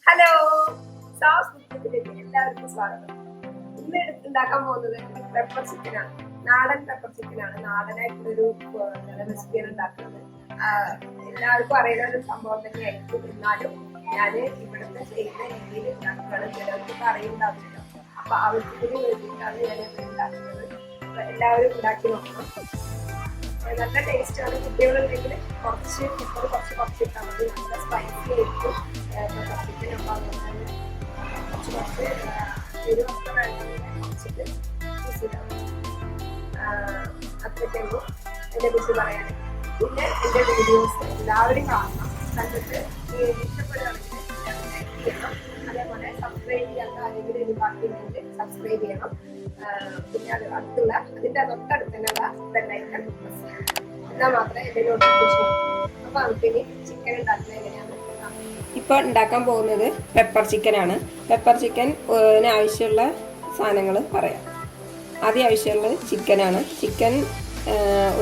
Hello, സാസ് കുക്കിംഗിലേക്ക് എല്ലാവർക്കും സ്വാഗതം. ഇന്ന് ഉണ്ടാക്കാൻ പോകുന്നത് പെപ്പർ ചിക്കനാണ്. നാടൻ പെപ്പർ ചിക്കനാണ്. നാടനായിട്ടുള്ളൊരു റെസിപ്പിയാണ് ഉണ്ടാക്കുന്നത്. എല്ലാവർക്കും അറിയുന്ന ഒരു സംഭവം തന്നെയായിരിക്കും. എന്നാലും ഞാൻ ഇവിടുത്തെ ചെയ്യുന്ന രീതിയിൽ ഉണ്ടാക്കുകയാണ്. ചിലർക്ക് അറിയുണ്ടാവില്ല. അപ്പൊ ആവശ്യത്തിന് വേണ്ടിയിട്ടാണ് ഞാൻ ഉണ്ടാക്കുന്നത്. എല്ലാവരും ഉണ്ടാക്കി നോക്കണം. നല്ല ടേസ്റ്റ് ആണ്. കുട്ടികളുണ്ടെങ്കിൽ കുറച്ച് ഇട്ടാൽ മതി. നല്ല സ്പൈസി ആയിരിക്കും. ചിക്കൻ അപ്പം അതുകൊണ്ട് കുറച്ച് എരിവൊക്കെ വേണമെങ്കിൽ കുറച്ചിട്ട് വിസിലാണ്. അത്രയ്ക്കുള്ളൂ എൻ്റെ കുറിച്ച് പറയാൻ. പിന്നെ എൻ്റെ വീഡിയോസ് എല്ലാവരും കാണണം. കണ്ടിട്ട് ഇഷ്ടപ്പെടുകയാണെങ്കിൽ ലൈക്ക് ചെയ്യണം. അതേപോലെ സബ്സ്ക്രൈബ് ചെയ്യാത്ത ആരെങ്കിലും ഒരു ബാക്കിയുണ്ടെങ്കിൽ സബ്സ്ക്രൈബ് ചെയ്യണം. പിന്നെ അതിൻ്റെ തൊട്ടടുത്ത് തന്നെയുള്ള ബെല്ലൈക്കൺ പ്രസ് ചെയ്യണം. എന്നാൽ മാത്രമേ എൻ്റെ നോട്ടിഫിക്കേഷൻ. അപ്പോൾ നമുക്കിനി ചിക്കൻ ഉണ്ടാക്കുന്നത് എങ്ങനെയാണ്. ഇപ്പോൾ ഉണ്ടാക്കാൻ പോകുന്നത് പെപ്പർ ചിക്കനാണ്. പെപ്പർ ചിക്കന് ആവശ്യമുള്ള സാധനങ്ങൾ പറയാം. ആദ്യം ആവശ്യമുള്ളത് ചിക്കനാണ്. ചിക്കൻ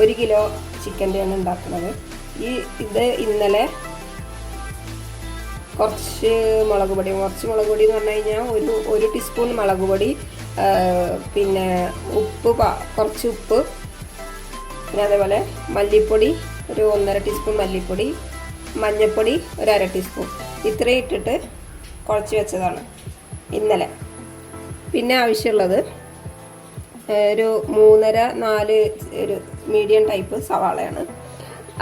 1 കിലോ ചിക്കൻ്റെയാണ് ഉണ്ടാക്കുന്നത്. ഇത് ഇന്നലെ കുറച്ച് മുളക് പൊടി എന്ന് പറഞ്ഞു കഴിഞ്ഞാൽ ഒരു ടീസ്പൂൺ മുളക് പൊടി, പിന്നെ ഉപ്പ്, കുറച്ച് ഉപ്പ്, പിന്നെ അതേപോലെ മല്ലിപ്പൊടി ഒരു 1.5 ടീസ്പൂൺ മല്ലിപ്പൊടി, മഞ്ഞൾപ്പൊടി ഒരു 1/2 ടീസ്പൂൺ, ഇത്രയും ഇട്ടിട്ട് കുഴച്ച് വെച്ചതാണ് ഇന്നലെ. പിന്നെ ആവശ്യമുള്ളത് ഒരു 3-4 ഒരു മീഡിയം ടൈപ്പ് സവാളയാണ്.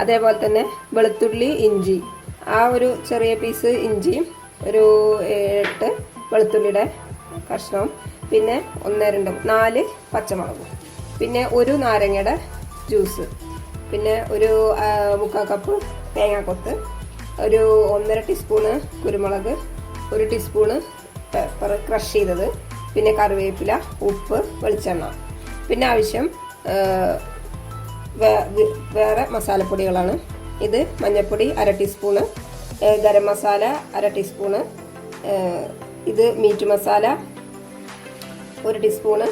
അതേപോലെ തന്നെ വെളുത്തുള്ളി, ഇഞ്ചി, ആ ഒരു ചെറിയ പീസ് ഇഞ്ചിയും ഒരു 8 വെളുത്തുള്ളിയുടെ കഷ്ണവും, പിന്നെ 4 പച്ചമുളകും, പിന്നെ ഒരു നാരങ്ങയുടെ ജ്യൂസ്, പിന്നെ ഒരു 3/4 കപ്പ് തേങ്ങാക്കൊത്ത്, ഒരു 1.5 ടീസ്പൂണ് കുരുമുളക്, 1 ടീസ്പൂണ് പെപ്പർ ക്രഷ് ചെയ്തത്, പിന്നെ കറിവേപ്പില, ഉപ്പ്, വെളിച്ചെണ്ണ. പിന്നെ ആവശ്യം വേറെ മസാലപ്പൊടികളാണ്. ഇത് മഞ്ഞൾപ്പൊടി 1/2 ടീസ്പൂണ്, ഗരം മസാല 1/2 ടീസ്പൂണ്, ഇത് meat masala 1 teaspoon,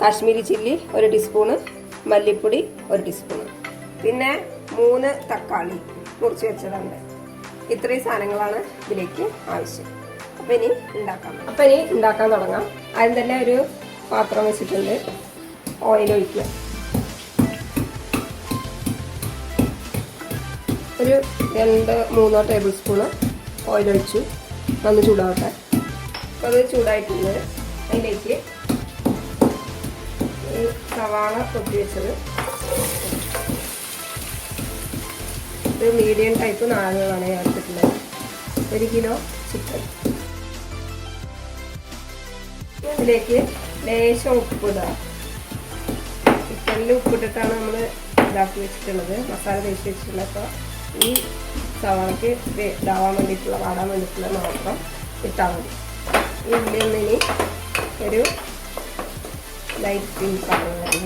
Kashmiri chilli 1 teaspoon, മല്ലിപ്പൊടി 1 ടീസ്പൂണ്, പിന്നെ 3 തക്കാളി മുറിച്ച് വെച്ചതുണ്ട്. ഇത്രയും സാധനങ്ങളാണ് ഇതിലേക്ക് ആവശ്യം. അപ്പം ഇനി ഉണ്ടാക്കാൻ തുടങ്ങാം. ആദ്യം തന്നെ ഒരു പാത്രം വെച്ചിട്ടുണ്ട്. ഓയിൽ ഒഴിക്കുക. ഒരു 2-3 ടേബിൾ സ്പൂണ് ഓയിൽ ഒഴിച്ചു. നന്ന് ചൂടാവട്ടെ. അപ്പോൾ അത് ചൂടായിട്ടുണ്ട്. അതിലേക്ക് ഈ സവാള കൊത്തി വെച്ചത്, ഇത് മീഡിയം ടൈപ്പ് നാരങ്ങളാണ് ഞാൻ എടുത്തിട്ടുള്ളത്. 1 കിലോ ചിക്കൻ. ഇതിലേക്ക് ലേശം ഉപ്പിടുക. ചിക്കനിൽ ഉപ്പിട്ടിട്ടാണ് നമ്മൾ ഇതാക്കി വെച്ചിട്ടുള്ളത്, മസാല തേച്ച് വെച്ചിട്ടുള്ളത്. അപ്പോൾ ഈ സവാളയ്ക്ക് വാടാൻ വേണ്ടിയിട്ടുള്ള മാത്രം ഇട്ടാൽ മതി. ഈ ഉള്ളിൽ നിന്ന് ഇനി ഒരു ലൈറ്റ് പിങ്ക് കളറാണ്.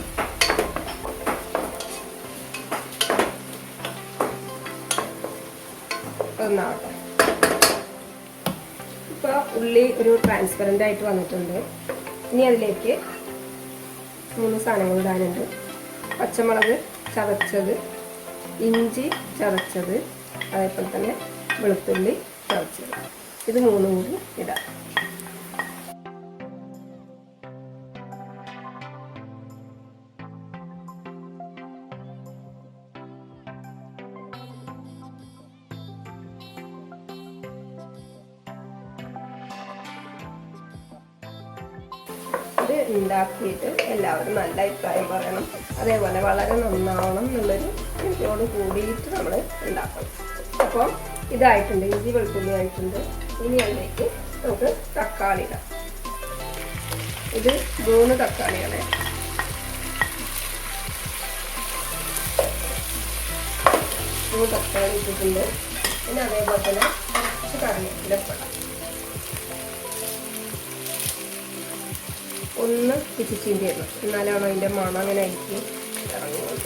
ഒന്നാവട്ടെ. ഇപ്പോൾ ഉള്ളി ഒരു ട്രാൻസ്പെറൻ്റ് ആയിട്ട് വന്നിട്ടുണ്ട്. ഇനി അതിലേക്ക് 3 സാധനങ്ങൾ ഇടാനുണ്ട്. പച്ചമുളക് ചതച്ചത്, ഇഞ്ചി ചതച്ചത്, അതേപോലെ തന്നെ വെളുത്തുള്ളി ചതച്ചത്. ഇത് 3 കൂടി ഇടാം. ഇത് ഉണ്ടാക്കിയിട്ട് എല്ലാവരും നല്ല അഭിപ്രായം പറയണം. അതേപോലെ വളരെ നന്നാവണം എന്നുള്ളൊരു ഇതിനോട് കൂടിയിട്ട് നമ്മൾ ഉണ്ടാക്കണം. അപ്പോൾ ഇതായിട്ടുണ്ട്, ഇഞ്ചി വെളുത്തുള്ളി ആയിട്ടുണ്ട്. ഇനി അതിലേക്ക് നമുക്ക് തക്കാളി ഇടാം. ഇത് 3 തക്കാളിയാണ്. തക്കാളി ഇട്ടിട്ടുണ്ട്. പിന്നെ അതേപോലെ തന്നെ കുറച്ച് കറിവേപ്പില ഒന്ന് പിച്ചിച്ചീൻ്റെ ഇടണം. എന്നാലാണ് അതിൻ്റെ മണം അങ്ങനെ ആയിരിക്കും ഇറങ്ങുന്നത്.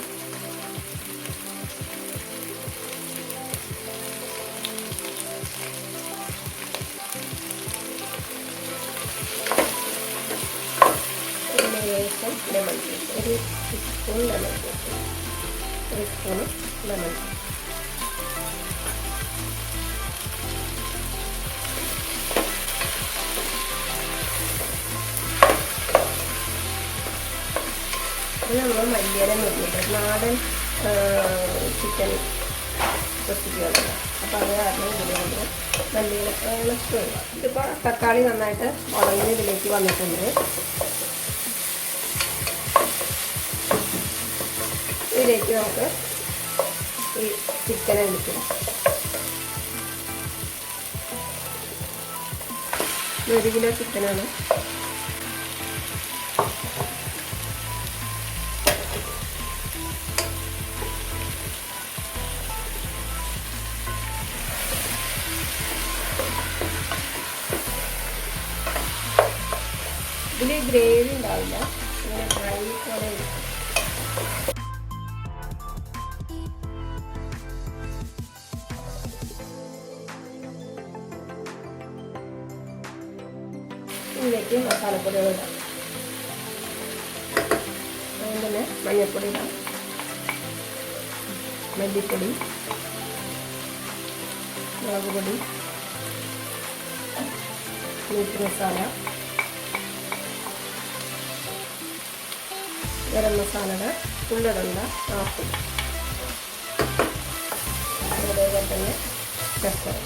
ലേശം ലെമൺ ജ്യൂസ്, ഒരു spoon lemon juice, 1 spoon lemon juice. ഇത് നമ്മൾ മല്ലിയില നോക്കിയിട്ട് നാടൻ ചിക്കൻ റെസിപ്പികളല്ല. അപ്പോൾ അത് കാരണം ഇതിലുണ്ട് മല്ലിയില ഇഷ്ടമില്ല. ഇതിപ്പോൾ തക്കാളി നന്നായിട്ട് ഉടനെ ഇതിലേക്ക് വന്നിട്ടുണ്ട്. ഇതിലേക്ക് നമുക്ക് ഈ ചിക്കൻ എടുക്കും. 1 കിലോ ചിക്കനാണ്. ഇതിൽ ഗ്രേവി ഉണ്ടാവില്ല, ഇങ്ങനെ ഡ്രൈ പോലെ ഇരിക്കും. ഇതിലേക്ക് മസാലപ്പൊടികൾ ഇടാം. അതുകൊണ്ട് തന്നെ മഞ്ഞൾപ്പൊടി ഇടാം, മല്ലിപ്പൊടി, മുളക് പൊടി, മീറ്റ് മസാല, ഗരം മസാലയുടെ ഫുള്ളിടണ്ട ആക്കും. അതേപോലെ തന്നെ പെപ്പർ.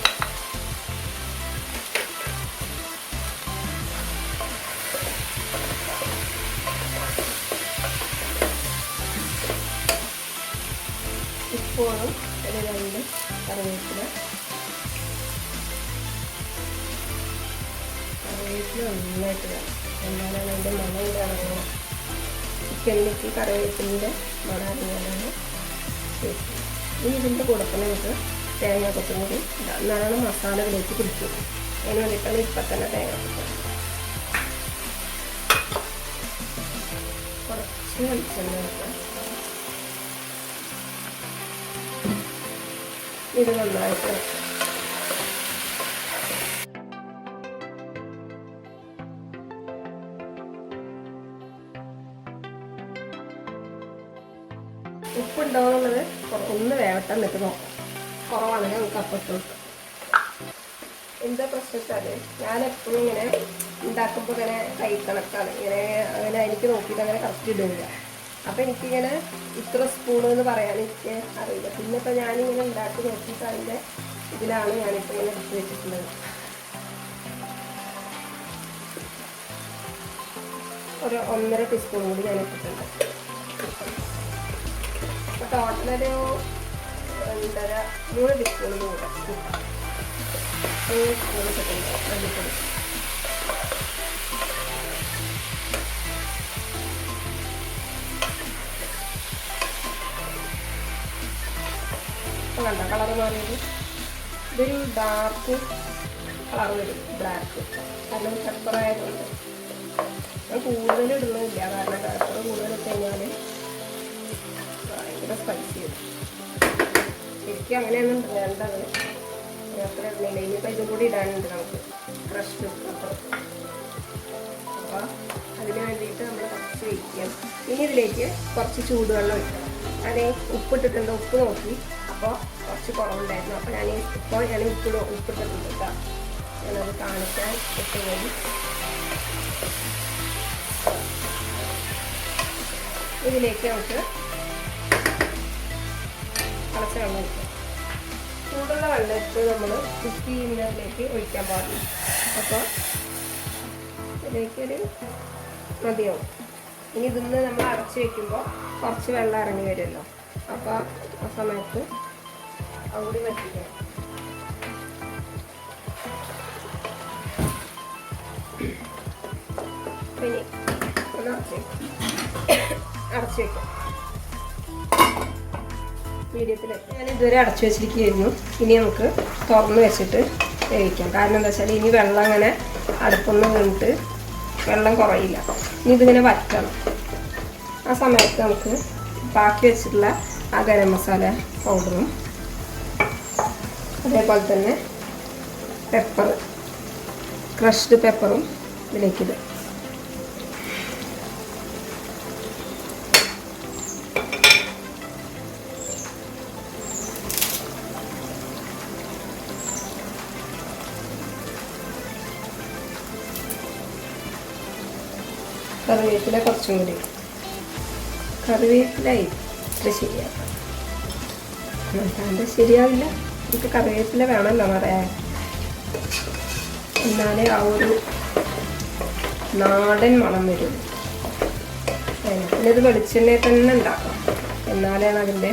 ഉപ്പോളം ഒരു 2 കറിവേപ്പില. കറിവേപ്പില നന്നായിട്ട് വേണം, എന്നാലാണ് അതിൻ്റെ മണം കൂടെ ഇറങ്ങുക. ചിക്കനിലേക്ക് കറിവേപ്പിലിൻ്റെ മണം ഇറങ്ങിയാലാണ് ടേസ്റ്റ്. ഇനി ഇതിൻ്റെ കൂടെ തന്നെ നമുക്ക് തേങ്ങ കൊത്തും കൂടി ഇടാം, എന്നാലാണ് മസാലകളിലേക്ക് പിടിക്കും. അതിന് വേണ്ടിയിട്ടാണ് ഇപ്പം തന്നെ തേങ്ങ കൊത്തുന്നത്. കുറച്ച് വെളിച്ചെണ്ണ വെക്കാം. ഇത് നന്നായിട്ട് ഉപ്പുണ്ടോ എന്നുള്ളത് ഒന്ന് വേവട്ടെ, എന്നിട്ട് നോക്കാം. കുറവാണെങ്കിൽ നമുക്ക് അപ്പം ഇട്ട് കൊടുക്കാം. എന്താ പ്രശ്നം വെച്ചാൽ ഞാൻ എപ്പോഴും ഇങ്ങനെ ഉണ്ടാക്കുമ്പോൾ ഇങ്ങനെ കൈ കണക്കാണ്, ഇങ്ങനെ അങ്ങനെ എനിക്ക് നോക്കിയിട്ട് അങ്ങനെ കറക്റ്റ് ഇടില്ല. അപ്പം എനിക്കിങ്ങനെ ഇത്ര സ്പൂൺ എന്ന് പറയാൻ എനിക്ക് അറിയില്ല. പിന്നെ ഇപ്പം ഞാനിങ്ങനെ ഉണ്ടാക്കി നോക്കിയിട്ട് അതിൻ്റെ ഇതിലാണ് ഞാനിപ്പോൾ ഇങ്ങനെ എടുത്ത് വെച്ചിട്ടുള്ളത്. ഒരു 1.5 ടീസ്പൂൺ കൂടി ഞാൻ ഇട്ടിട്ടുണ്ട്. അപ്പോൾ ടോട്ടലൊരു 3 ടീസ്പൂൺ കൂടെ 3 സ്പൂൺ ഇട്ടിട്ടുണ്ട് മല്ലിപ്പൊടി. കണ്ട കളർ മാറിയത്, ഇതൊരു ഡാർക്ക് കളർ വരും, ബ്ലാക്ക്. കാരണം പെപ്പറായതുകൊണ്ട് ഞാൻ കൂടുതൽ ഇടുന്നില്ല, കാരണം പെപ്പർ കൂടുതൽ ഇട്ട് കഴിഞ്ഞാൽ ഭയങ്കര സ്പൈസി വരും. ശരിക്കും അങ്ങനെയൊന്നും വേണ്ടത്, അത്ര ഇടുന്നില്ല. ഇനിയിപ്പോൾ ഇതും കൂടി ഇടാനുണ്ട് നമുക്ക്, ക്രഷ്ഡ് പെപ്പർ. അപ്പോൾ അതിന് വേണ്ടിയിട്ട് നമ്മൾ കുറച്ച് വയ്ക്കാം. ഇനി ഇതിലേക്ക് കുറച്ച് ചൂടുവെള്ളം ഒഴിക്കണം. ഞാൻ ഉപ്പിട്ടിട്ടുണ്ട്, ഉപ്പ് നോക്കി അപ്പോൾ കുറച്ച് കുറവുണ്ടായിരുന്നു. അപ്പോൾ ഞാൻ ഉപ്പിട്ടിട്ടുണ്ട് കേട്ടോ. ഞാനത് കാണിക്കാൻ ഇട്ടുപോയി. ഇതിലേക്ക് നമുക്ക് തിളച്ച വെള്ളം ഒഴിക്കാം. ചൂടുള്ള വെള്ളം എപ്പോഴും നമ്മൾ കുക്ക് ചെയ്യുന്നതിലേക്ക് ഒഴിക്കാൻ പാടില്ല. അപ്പോൾ ഇതിലേക്കൊരു മതിയാവും. ഇനി ഇതിന്ന് നമ്മൾ അടച്ച് വയ്ക്കുമ്പോൾ കുറച്ച് വെള്ളം ഇറങ്ങി വരുമല്ലോ. അപ്പോൾ ആ സമയത്ത് അതുകൂടി വറ്റിക്കണം. ഇനി ഒന്ന് അടച്ച് വയ്ക്കാം മീഡിയത്തിൽ. ഞാൻ ഇതുവരെ അടച്ചു വെച്ചിരിക്കുകയായിരുന്നു. ഇനി നമുക്ക് തുറന്ന് വെച്ചിട്ട് വേവിക്കാം. കാരണം എന്താ വെച്ചാൽ ഇനി വെള്ളം അങ്ങനെ അടുപ്പൊന്ന് വീണിട്ട് വെള്ളം കുറയില്ല. ഇനി ഇതിങ്ങനെ വറ്റണം. ആ സമയത്ത് നമുക്ക് ബാക്കി വെച്ചിട്ടുള്ള ആ ഗരം മസാല പൗഡറും അതേപോലെ തന്നെ പെപ്പർ, ക്രഷ്ഡ് പെപ്പറും ഇതിലേക്കിത്. കറിവേപ്പില കുറച്ചും കൂടി. കറിവേപ്പിലായി ഇത്ര ശരിയാക്കാം. അല്ലാണ്ട് ശരിയാവില്ല. എനിക്ക് കറിവേപ്പില വേണമല്ലോ പറയാൻ. എന്നാലേ ആ ഒരു നാടൻ മണം വരും. പിന്നെ ഇത് വെളിച്ചെണ്ണയിൽ തന്നെ ഉണ്ടാക്കാം, എന്നാലാണ് അതിൻ്റെ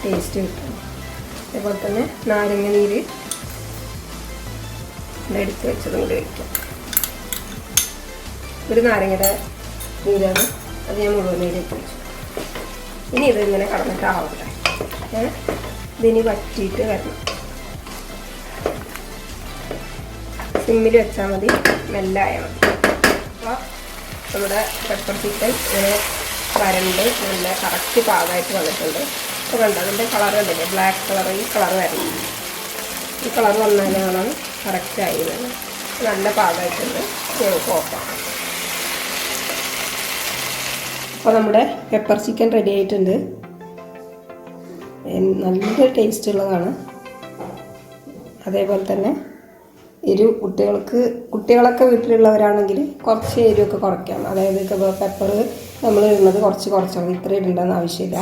ടേസ്റ്റ് കിട്ടുന്നത്. അതേപോലെ തന്നെ നാരങ്ങ നീര് എടുത്ത് വെച്ചതും കൂടി വയ്ക്കാം. ഒരു നാരങ്ങയുടെ നീരാണ്, അത് ഞാൻ മുഴുവൻ നീരേക്ക് വെച്ചു. ഇനി ഇതിങ്ങനെ കടന്നിട്ടാവട്ടെ. ഇതിനി വറ്റിയിട്ട് വരണം. സിമ്മിൽ വെച്ചാൽ മതി, മെല്ലായാൽ മതി. അപ്പോൾ നമ്മുടെ പെപ്പർ ചിക്കൻ ഇങ്ങനെ വരണ്ട് നല്ല കറക്റ്റ് പാകമായിട്ട് വന്നിട്ടുണ്ട്. അപ്പോൾ കണ്ടോ അതിൻ്റെ കളർ കണ്ടില്ലേ, ബ്ലാക്ക് കളർ, ഈ കളർ വരണം. ഈ കളർ വന്നാലാണ് കറക്റ്റായി വേണം. നല്ല പാകമായിട്ടുണ്ട്. നമുക്ക് ഓഫാം. അപ്പോൾ നമ്മുടെ പെപ്പർ ചിക്കൻ റെഡി ആയിട്ടുണ്ട്. നല്ല ടേസ്റ്റ് ഉള്ളതാണ്. അതേപോലെ തന്നെ എരിവ് കുട്ടികളൊക്കെ വീട്ടിലുള്ളവരാണെങ്കിൽ കുറച്ച് എരിവൊക്കെ കുറയ്ക്കാം. അതായത് പെപ്പർ നമ്മൾ ഇടുന്നത് കുറച്ചാണ്, ഇത്ര ഇടേണ്ടെന്ന് ആവശ്യമില്ല.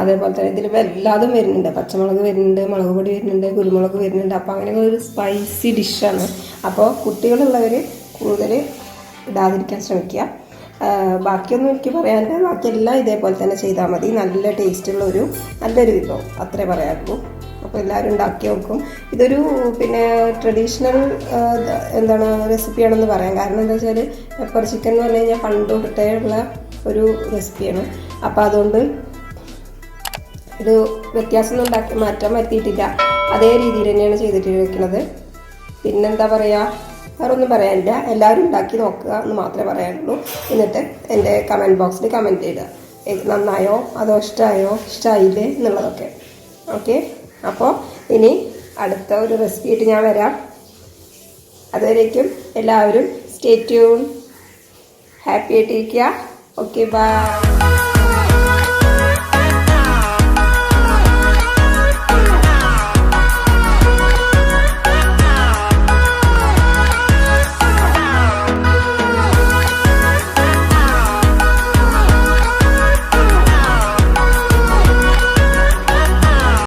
അതേപോലെ തന്നെ ഇതിലിപ്പോൾ എല്ലാതും വരുന്നുണ്ട്. പച്ചമുളക് വരുന്നുണ്ട്, മുളക് പൊടി വരുന്നുണ്ട്, കുരുമുളക് വരുന്നുണ്ട്. അപ്പോൾ അങ്ങനെ ഒരു സ്പൈസി ഡിഷാണ്. അപ്പോൾ കുട്ടികളുള്ളവർ കൂടുതൽ ഇടാതിരിക്കാൻ ശ്രമിക്കുക. ബാക്കിയൊന്നും എനിക്ക് പറയാനില്ല. ബാക്കിയെല്ലാം ഇതേപോലെ തന്നെ ചെയ്താൽ മതി. നല്ല ടേസ്റ്റുള്ള നല്ലൊരു വിഭവം, അത്രേ പറയാറുള്ളൂ. അപ്പോൾ എല്ലാവരും ഉണ്ടാക്കി നോക്കും. ഇതൊരു ട്രഡീഷണൽ റെസിപ്പിയാണെന്ന് പറയാം. കാരണം എന്താ വെച്ചാൽ പെപ്പർ ചിക്കൻ എന്ന് പറഞ്ഞു കഴിഞ്ഞാൽ പണ്ട് തൊട്ടേ ഉള്ള ഒരു റെസിപ്പിയാണ്. അപ്പോൾ അതുകൊണ്ട് ഇത് വ്യത്യാസമൊന്നും മാറ്റാൻ പറ്റിയിട്ടില്ല. അതേ രീതിയിൽ തന്നെയാണ് ചെയ്തിട്ടിരിക്കുന്നത്. പിന്നെന്താ പറയുക, വേറെ ഒന്നും പറയാനില്ല. എല്ലാവരും ഉണ്ടാക്കി നോക്കുക എന്ന് മാത്രമേ പറയാനുള്ളൂ. എന്നിട്ട് എൻ്റെ കമൻറ്റ് ബോക്സിൽ കമൻറ്റ് ചെയ്യുക, നന്നായോ അതോ ഇഷ്ടമായില്ലേ എന്നുള്ളതൊക്കെ. ഓക്കെ, അപ്പോൾ ഇനി അടുത്ത ഒരു റെസിപ്പി ആയിട്ട് ഞാൻ വരാം. അതുവരേക്കും എല്ലാവരും സ്റ്റേ ട്യൂൺ, ഹാപ്പി ആയിട്ടിരിക്കുക. Okay, by.